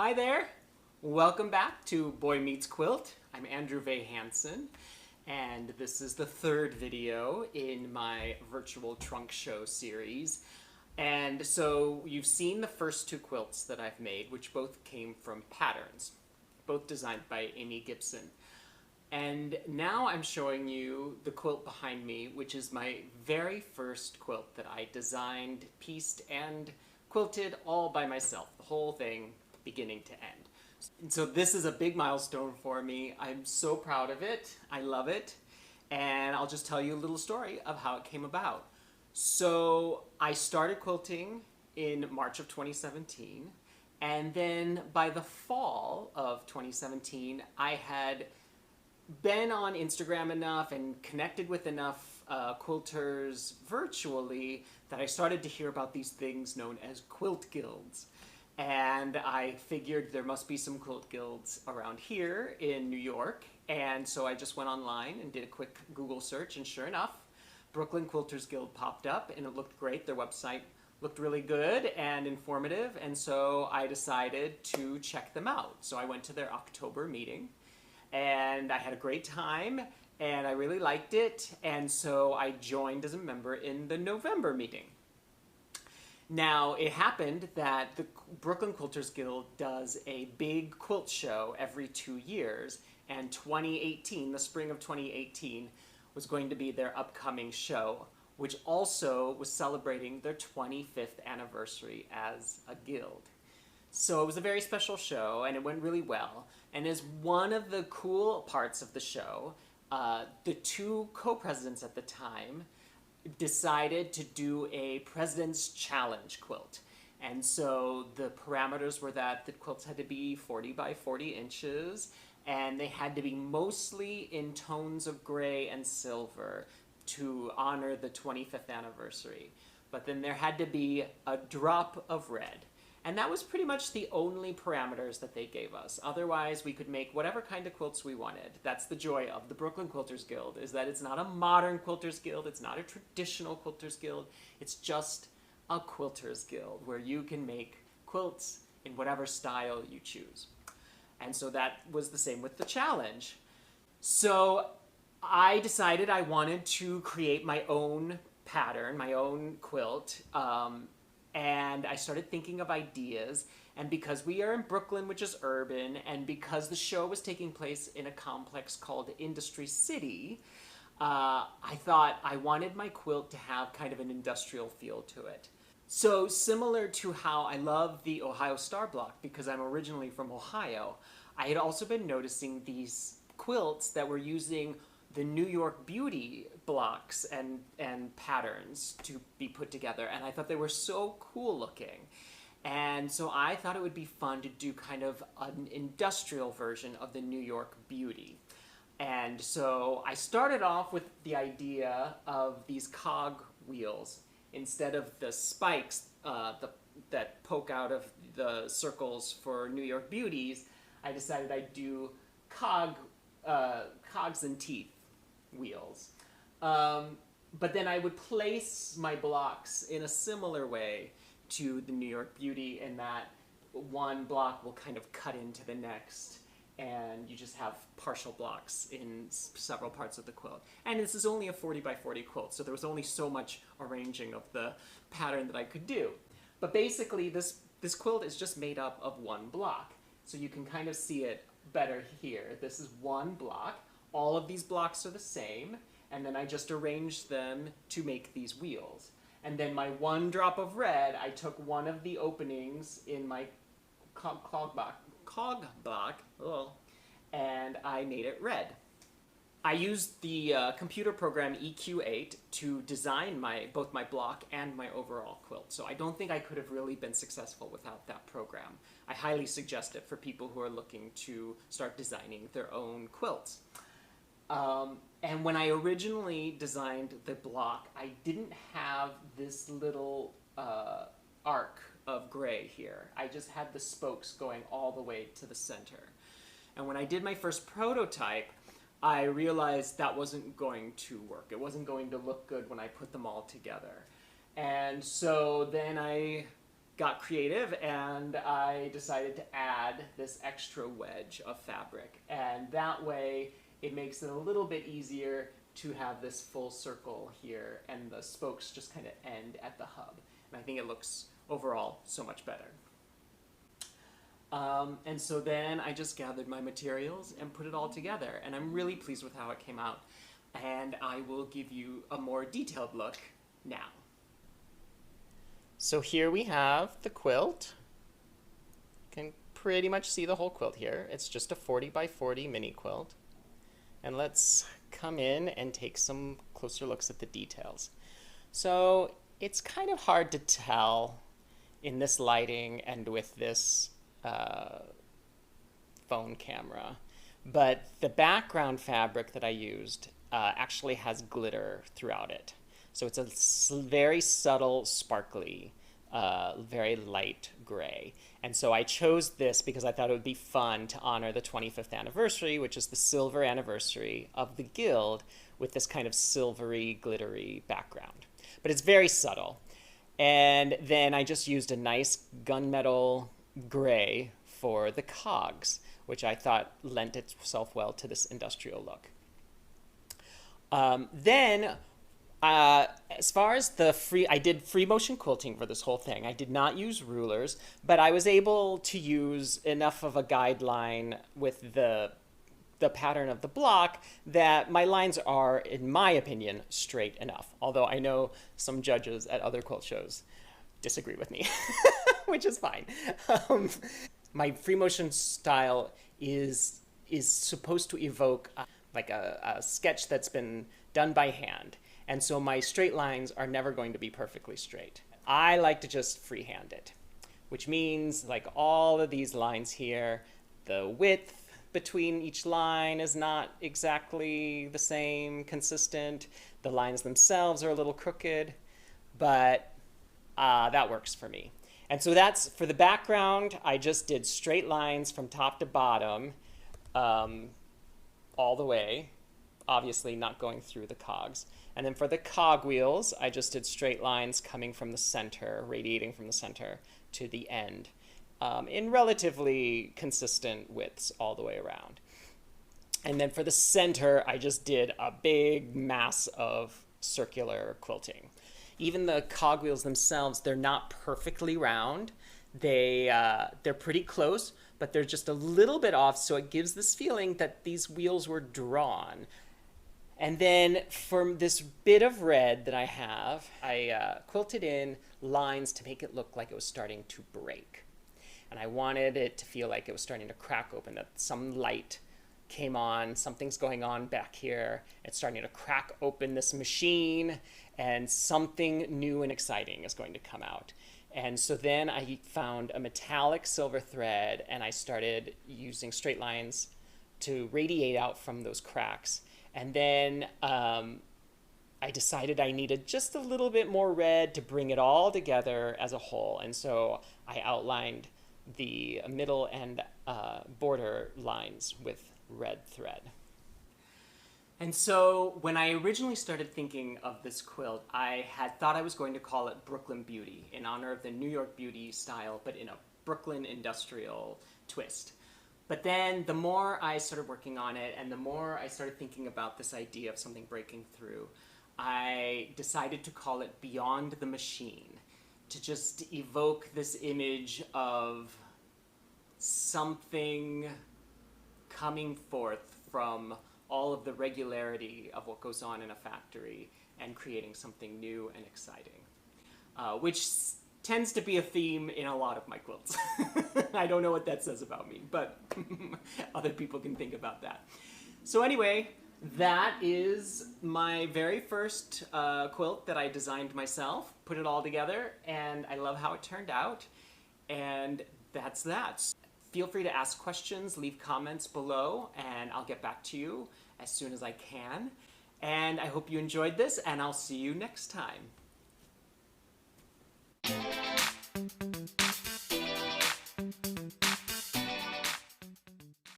Hi there! Welcome back to Boy Meets Quilt. I'm Andrew Vay Hansen, and this is the third video in my virtual trunk show series. And so you've seen the first two quilts that I've made, which both came from patterns, both designed by Amy Gibson. And now I'm showing you the quilt behind me, which is my very first quilt that I designed, pieced, and quilted all by myself, the whole thing beginning to end. And so this is a big milestone for me. I'm so proud of it. I love it. And I'll just tell you a little story of how it came about. So I started quilting in March of 2017. And then by the fall of 2017, I had been on Instagram enough and connected with enough quilters virtually that I started to hear about these things known as quilt guilds. And I figured there must be some quilt guilds around here in New York. And so I just went online and did a quick Google search, and sure enough, Brooklyn Quilters Guild popped up, and it looked great. Their website looked really good and informative, and so I decided to check them out. So I went to their October meeting, and I had a great time, and I really liked it, and so I joined as a member in the November meeting. Now, it happened that the Brooklyn Quilters Guild does a big quilt show every 2 years, and 2018, the spring of 2018, was going to be their upcoming show, which also was celebrating their 25th anniversary as a guild. So it was a very special show, and it went really well. And as one of the cool parts of the show, the two co-presidents at the time decided to do a President's Challenge quilt. And so the parameters were that the quilts had to be 40 by 40 inches, and they had to be mostly in tones of gray and silver to honor the 25th anniversary. But then there had to be a drop of red. And that was pretty much the only parameters that they gave us. Otherwise, we could make whatever kind of quilts we wanted. That's the joy of the Brooklyn Quilters Guild, is that it's not a modern quilters guild, it's not a traditional quilters guild, it's just a quilters guild where you can make quilts in whatever style you choose. And so that was the same with the challenge. So I decided I wanted to create my own pattern, my own quilt, and I started thinking of ideas, and because we are in Brooklyn, which is urban, and because the show was taking place in a complex called Industry City, I thought I wanted my quilt to have kind of an industrial feel to it. So similar to how I love the Ohio Star Block, because I'm originally from Ohio, I had also been noticing these quilts that were using the New York Beauty blocks and patterns to be put together, and I thought they were so cool looking. And so I thought it would be fun to do kind of an industrial version of the New York Beauty. And so I started off with the idea of these cog wheels. Instead of the spikes that poke out of the circles for New York Beauties, I decided I'd do cogs and teeth wheels. But then I would place my blocks in a similar way to the New York Beauty, in that one block will kind of cut into the next, and you just have partial blocks in several parts of the quilt. And this is only a 40 by 40 quilt, so there was only so much arranging of the pattern that I could do. But basically, this quilt is just made up of one block. So you can kind of see it better here. This is one block. All of these blocks are the same, and then I just arranged them to make these wheels. And then my one drop of red, I took one of the openings in my cog block, and I made it red. I used the computer program EQ8 to design both my block and my overall quilt, so I don't think I could have really been successful without that program. I highly suggest it for people who are looking to start designing their own quilts. And when I originally designed the block, I didn't have this little arc of gray here. I just had the spokes going all the way to the center. And when I did my first prototype, I realized that wasn't going to work. It wasn't going to look good when I put them all together. And so then I got creative and I decided to add this extra wedge of fabric, and that way it makes it a little bit easier to have this full circle here and the spokes just kind of end at the hub. And I think it looks overall so much better. And so then I just gathered my materials and put it all together, and I'm really pleased with how it came out. And I will give you a more detailed look now. So here we have the quilt. You can pretty much see the whole quilt here. It's just a 40 by 40 mini quilt. And let's come in and take some closer looks at the details. So it's kind of hard to tell in this lighting and with this phone camera, but the background fabric that I used actually has glitter throughout it. So it's a very subtle, sparkly, very light gray. And so I chose this because I thought it would be fun to honor the 25th anniversary, which is the silver anniversary of the Guild, with this kind of silvery, glittery background. But it's very subtle. And then I just used a nice gunmetal gray for the cogs, which I thought lent itself well to this industrial look. As far as I did free motion quilting for this whole thing. I did not use rulers, but I was able to use enough of a guideline with the pattern of the block that my lines are, in my opinion, straight enough. Although I know some judges at other quilt shows disagree with me, which is fine. My free motion style is supposed to evoke like a sketch that's been done by hand. And so my straight lines are never going to be perfectly straight. I like to just freehand it, which means like all of these lines here, the width between each line is not exactly the same, consistent. The lines themselves are a little crooked, but that works for me. And so that's, for the background, I just did straight lines from top to bottom, all the way, obviously not going through the cogs. And then for the cogwheels, I just did straight lines coming from the center, radiating from the center to the end, in relatively consistent widths all the way around. And then for the center, I just did a big mass of circular quilting. Even the cogwheels themselves, they're not perfectly round. They're pretty close, but they're just a little bit off, so it gives this feeling that these wheels were drawn. And then from this bit of red that I have, I quilted in lines to make it look like it was starting to break. And I wanted it to feel like it was starting to crack open, that some light came on, something's going on back here. It's starting to crack open this machine, and something new and exciting is going to come out. And so then I found a metallic silver thread, and I started using straight lines to radiate out from those cracks. And then I decided I needed just a little bit more red to bring it all together as a whole. And so I outlined the middle and border lines with red thread. And so when I originally started thinking of this quilt, I had thought I was going to call it Brooklyn Beauty in honor of the New York Beauty style, but in a Brooklyn industrial twist. But then the more I started working on it and the more I started thinking about this idea of something breaking through, I decided to call it Beyond the Machine, to just evoke this image of something coming forth from all of the regularity of what goes on in a factory and creating something new and exciting, which tends to be a theme in a lot of my quilts. I don't know what that says about me, but other people can think about that. So anyway, that is my very first quilt that I designed myself, put it all together, and I love how it turned out, and that's that. Feel free to ask questions, leave comments below, and I'll get back to you as soon as I can. And I hope you enjoyed this, and I'll see you next time.